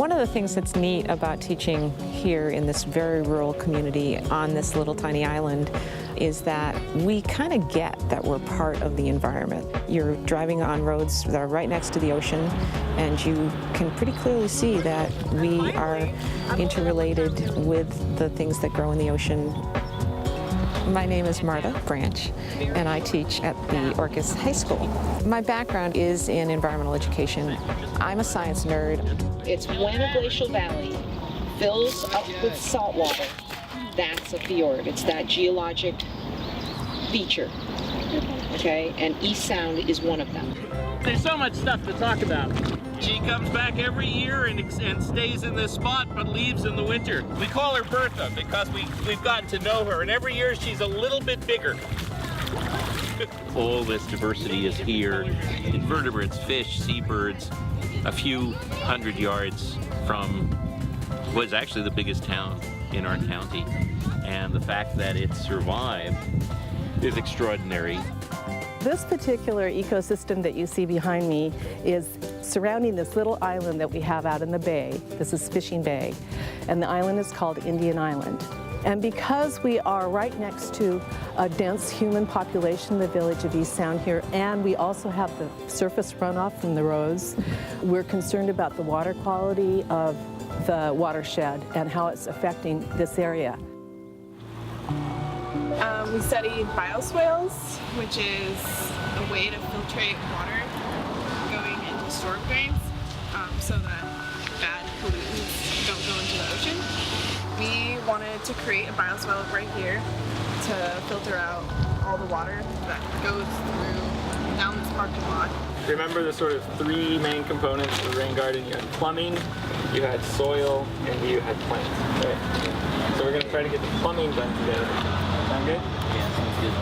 One of the things that's neat about teaching here in this very rural community on this little tiny island is that we kind of get that we're part of the environment. You're driving on roads that are right next to the ocean, and you can pretty clearly see that we are interrelated with the things that grow in the ocean. My name is Marta Branch, and I teach at the Orcas High School. My background is in environmental education. I'm a science nerd. It's when a glacial valley fills up with salt water, that's a fjord. It's that geologic feature, okay? And East Sound is one of them. There's so much stuff to talk about. She comes back every year and stays in this spot, but leaves in the winter. We call her Bertha because we've gotten to know her, and every year she's a little bit bigger. All this diversity is here. Invertebrates, fish, seabirds, a few hundred yards from what is actually the biggest town in our county. And the fact that it survived is extraordinary. This particular ecosystem that you see behind me is surrounding this little island that we have out in the bay. This is Fishing Bay, and the island is called Indian Island. And because we are right next to a dense human population, the village of East Sound here, and we also have the surface runoff from the roads, we're concerned about the water quality of the watershed and how it's affecting this area. We studied bioswales, which is a way to filtrate water going into storm drains so that bad pollutants don't go into the ocean. We wanted to create a bioswale right here to filter out all the water that goes through down this parking lot. Remember the sort of three main components of the rain garden. You had plumbing, you had soil, and you had plants. Right? So we're going to try to get the plumbing done together. Sound good? Yeah, sounds good.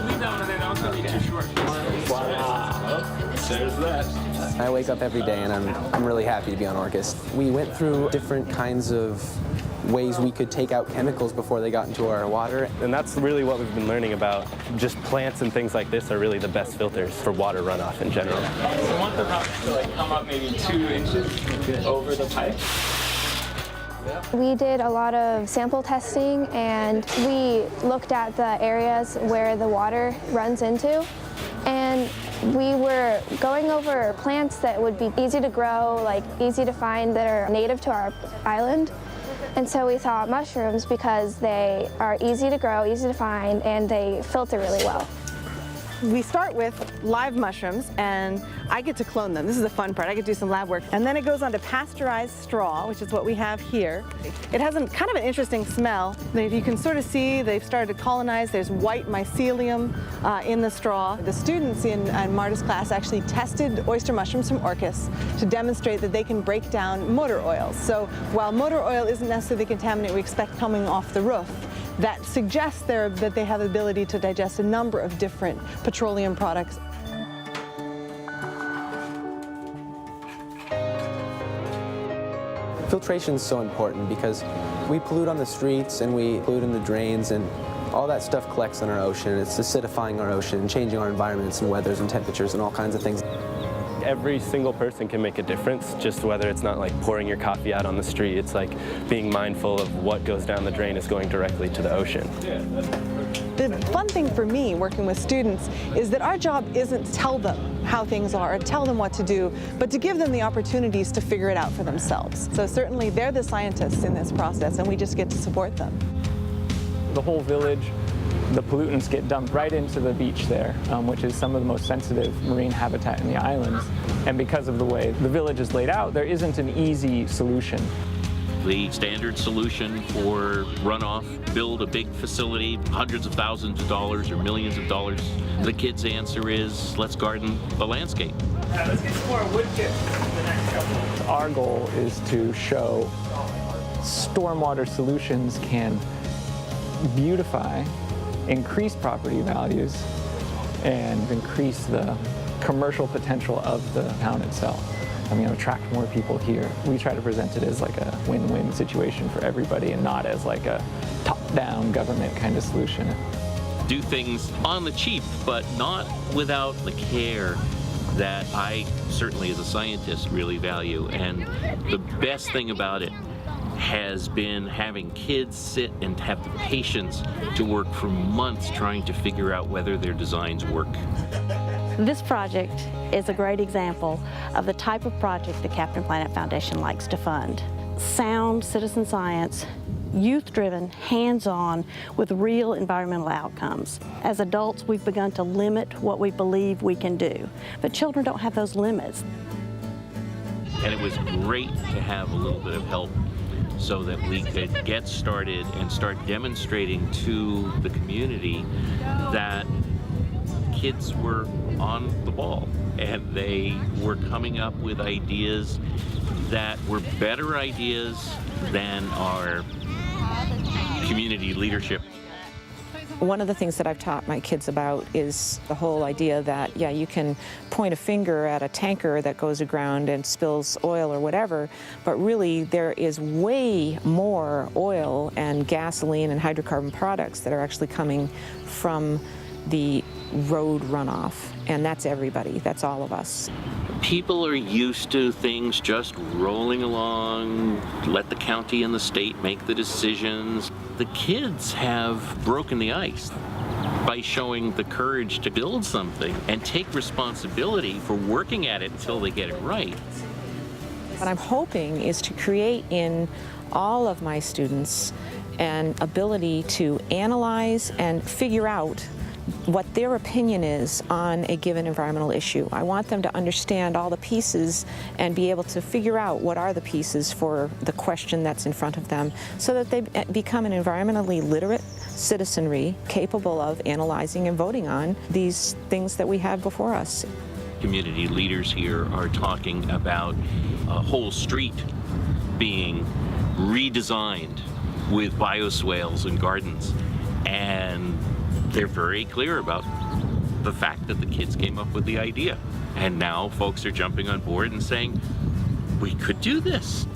Leave that one in there, that one's going to be too short. Wow. There's that. I wake up every day and I'm really happy to be on Orcas. We went through different kinds of ways we could take out chemicals before they got into our water. And that's really what we've been learning about. Just plants and things like this are really the best filters for water runoff in general. We want the rocks to come up maybe 2 inches over the pipe. We did a lot of sample testing, and we looked at the areas where the water runs into, and we were going over plants that would be easy to grow, like easy to find, that are native to our island. And so we thought mushrooms because they are easy to grow, easy to find, and they filter really well. We start with live mushrooms, and I get to clone them. This is the fun part. I get to do some lab work. And then it goes on to pasteurized straw, which is what we have here. It has kind of an interesting smell. You can sort of see they've started to colonize. There's white mycelium in the straw. The students in Marta's class actually tested oyster mushrooms from Orcas to demonstrate that they can break down motor oils. So while motor oil isn't necessarily the contaminant we expect coming off the roof, that suggests that they have the ability to digest a number of different petroleum products. Filtration is so important because we pollute on the streets and we pollute in the drains, and all that stuff collects in our ocean. It's acidifying our ocean, changing our environments and weathers and temperatures and all kinds of things. Every single person can make a difference, just whether it's not like pouring your coffee out on the street. It's like being mindful of what goes down the drain is going directly to the ocean. The fun thing for me working with students is that our job isn't to tell them how things are or tell them what to do, but to give them the opportunities to figure it out for themselves. So certainly they're the scientists in this process, and we just get to support them. The whole village, the pollutants get dumped right into the beach there, which is some of the most sensitive marine habitat in the islands. And because of the way the village is laid out, there isn't an easy solution. The standard solution for runoff, build a big facility, hundreds of thousands of dollars or millions of dollars. The kids' answer is, let's garden the landscape. Let's get some more wood chips in the next couple. Our goal is to show stormwater solutions can beautify, increase property values, and increase the commercial potential of the town itself. I mean, attract more people here. We try to present it as like a win-win situation for everybody and not as like a top-down government kind of solution. Do things on the cheap, but not without the care that I certainly as a scientist really value. And the best thing about it has been having kids sit and have the patience to work for months trying to figure out whether their designs work. This project is a great example of the type of project the Captain Planet Foundation likes to fund. Sound citizen science, youth-driven, hands-on, with real environmental outcomes. As adults, we've begun to limit what we believe we can do, but children don't have those limits. And it was great to have a little bit of help so that we could get started and start demonstrating to the community that kids were on the ball and they were coming up with ideas that were better ideas than our community leadership. One of the things that I've taught my kids about is the whole idea that, yeah, you can point a finger at a tanker that goes aground and spills oil or whatever, but really there is way more oil and gasoline and hydrocarbon products that are actually coming from the road runoff, and that's everybody, that's all of us. People are used to things just rolling along, let the county and the state make the decisions. The kids have broken the ice by showing the courage to build something and take responsibility for working at it until they get it right. What I'm hoping is to create in all of my students an ability to analyze and figure out what their opinion is on a given environmental issue. I want them to understand all the pieces and be able to figure out what are the pieces for the question that's in front of them so that they become an environmentally literate citizenry capable of analyzing and voting on these things that we have before us. Community leaders here are talking about a whole street being redesigned with bioswales and gardens, and they're very clear about the fact that the kids came up with the idea. And now folks are jumping on board and saying, we could do this.